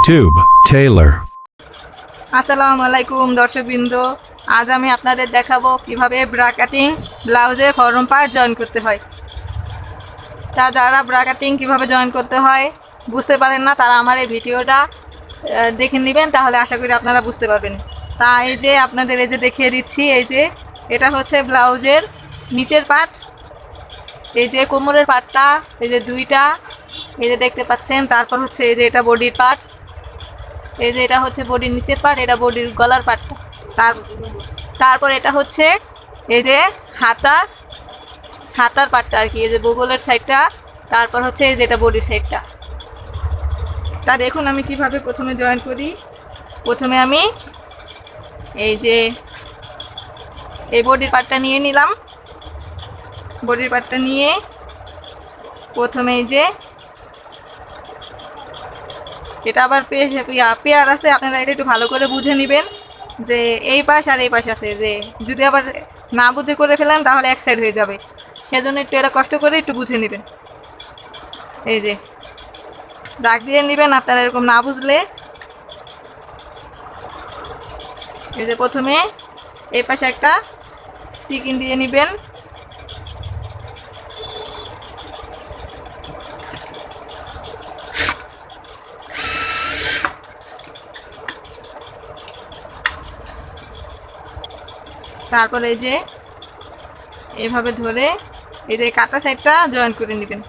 Tube Taylor. আসসালামু আলাইকুম দর্শকবৃন্দ, আজ আমি আপনাদের দেখাবো কিভাবে ব্রা কাটিং ব্লাউজে ফরম পার্ট জয়েন করতে হয়। যারা ব্রা কাটিং কীভাবে জয়েন করতে হয় বুঝতে পারেন না, তারা আমার এই ভিডিওটা দেখে নেবেন, তাহলে আশা করি আপনারা বুঝতে পারবেন। তা এই যে আপনাদের এই যে দেখিয়ে দিচ্ছি, এই যে এটা হচ্ছে ব্লাউজের নিচের পার্ট, এই যে কোমরের পার্টটা, এই যে দুইটা, এই যে দেখতে পাচ্ছেন। তারপর হচ্ছে এই যে এটা বডির পার্ট, এই যে এটা হচ্ছে বডির নিচের পার্ট, এটা বডির গলার পার্টটা। তারপর এটা হচ্ছে এই যে হাতার পার্টটা আর কি, এই যে বগলের সাইডটা। তারপর হচ্ছে এই যে এটা বডির সাইডটা। তা দেখুন আমি কিভাবে প্রথমে জয়েন করি। প্রথমে আমি এই যে এই বডির পার্টটা নিয়ে নিলাম। বডির পার্টটা নিয়ে প্রথমে এই যে এটা আবার পেয়ার আছে, আপনারা এটা একটু ভালো করে বুঝে নেবেন যে এই পাশ আর এই পাশ আছে। যে যদি আবার না বুঝে করে ফেলেন তাহলে এক সাইড হয়ে যাবে, সেজন্য একটু এটা কষ্ট করে একটু বুঝে নেবেন। এই যে দাগ দিয়ে নেবেন আপনারা এরকম না বুঝলে। এই যে প্রথমে এই পাশে একটা টিকিন দিয়ে নেবেন। তারপরে এই যে এভাবে ধরে এই যে কাটা সাইডটা জয়েন করে নেবেন।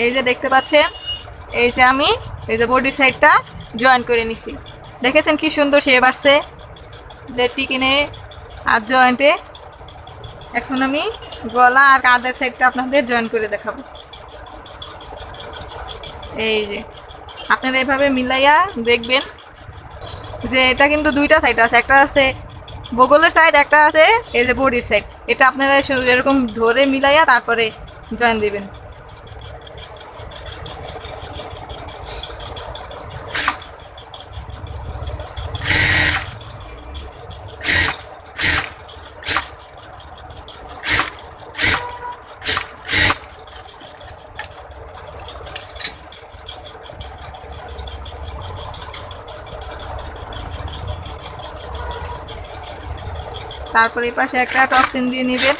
এই যে দেখতে পাচ্ছেন, এই যে আমি এই যে বডি সাইডটা জয়েন করে নিছি। দেখেছেন কি সুন্দর শেপ আসছে যে টিকিনে আর জয়েন্টে। এখন আমি গলা আর কাঁধের সাইডটা আপনাদের জয়েন করে দেখাবো। এই যে আপনারা এইভাবে মিলাইয়া দেখবেন যে এটা কিন্তু দুইটা সাইড আছে, একটা আছে বগলের সাইড, একটা আছে এই যে বডির সাইড। এটা আপনারা এরকম ধরে মিলাইয়া তারপরে জয়েন দিবেন। তারপরে এই পাশে একটা টপসিন দিয়ে নেবেন।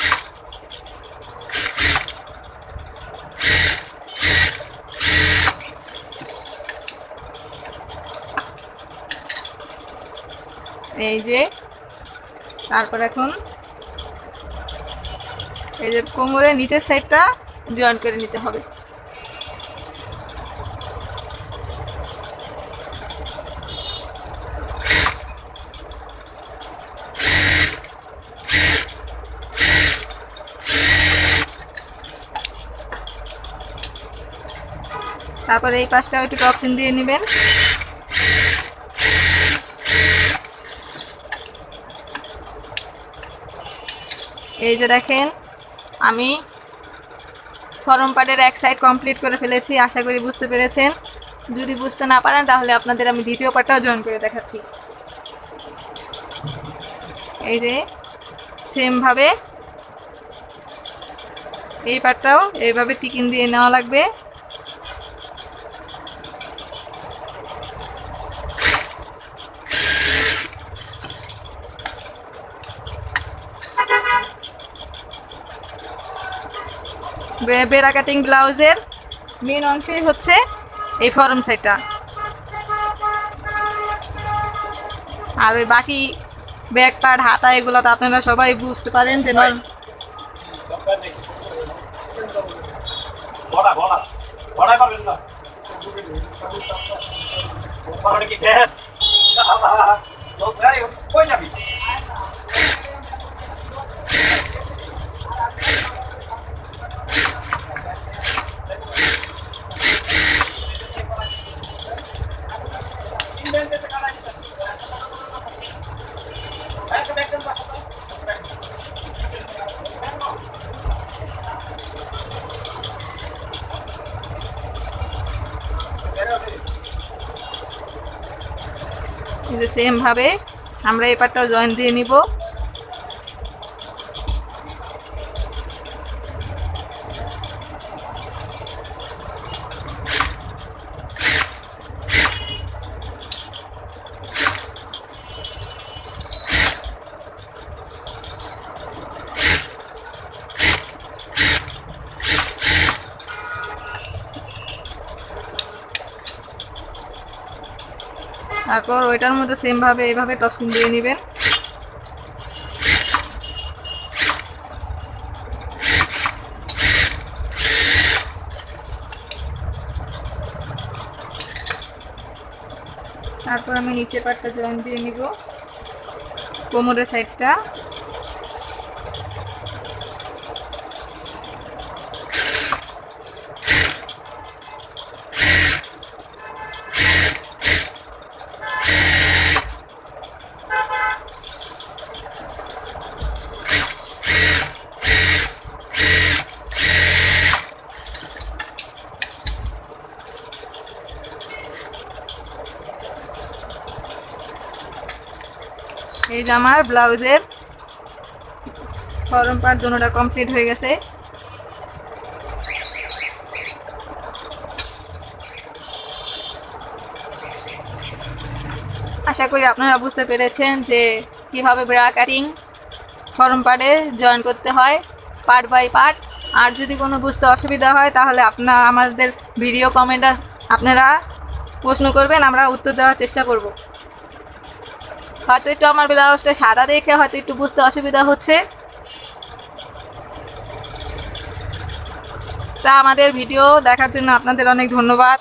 এই যে তারপর এখন এই যে কোমরের নিচের সাইডটা জয়েন করে নিতে হবে। তারপরে এই পাশটাও একটু টপসিন দিয়ে নেবেন। এই যে দেখেন আমি ফরম পার্টের এক সাইড কমপ্লিট করে ফেলেছি, আশা করি বুঝতে পেরেছেন। যদি বুঝতে না পারেন তাহলে আপনাদের আমি দ্বিতীয় পার্টটাও জয়েন করে দেখাচ্ছি। এই যে সেমভাবে এই পার্টটাও এইভাবে টিকিন দিয়ে নেওয়া লাগবে। বেড়া কাটিং ব্লাউজের মেন অংশই হচ্ছে এই ফরম সাইডটা, আর ওই বাকি ব্যাক পার্ট হাতা এগুলো তো আপনারা সবাই বুঝতে পারেন যে এই যে সেম ভাবে আমরা এই পাটটাও জয়েন দিয়ে নিব। তারপর ওইটার মধ্যে সেম ভাবে এইভাবে টপসিং দিয়ে নেবেন। তারপর আমি নিচের পাটটা জয়েন দিয়ে নিব, কোমরের সাইডটা। এই যে আমার ব্লাউজের ফরম পার্ট দুটোটা কমপ্লিট হয়ে গেছে। আশা করি আপনারা বুঝতে পেরেছেন যে কিভাবে ব্রা কাটিং ফরম পার্টে জয়েন করতে হয় পার্ট বাই পার্ট। আর যদি কোনো বুঝতে অসুবিধা হয় তাহলে আপনারা আমাদের ভিডিও কমেন্টে আপনারা প্রশ্ন করবেন, আমরা উত্তর দেওয়ার চেষ্টা করব। হয়তো একটু আমার ব্লাউজটা সাদা দেখে হয়তো একটু বুঝতে অসুবিধা হচ্ছে, তা আমাদের ভিডিও দেখার জন্য আপনাদের অনেক ধন্যবাদ।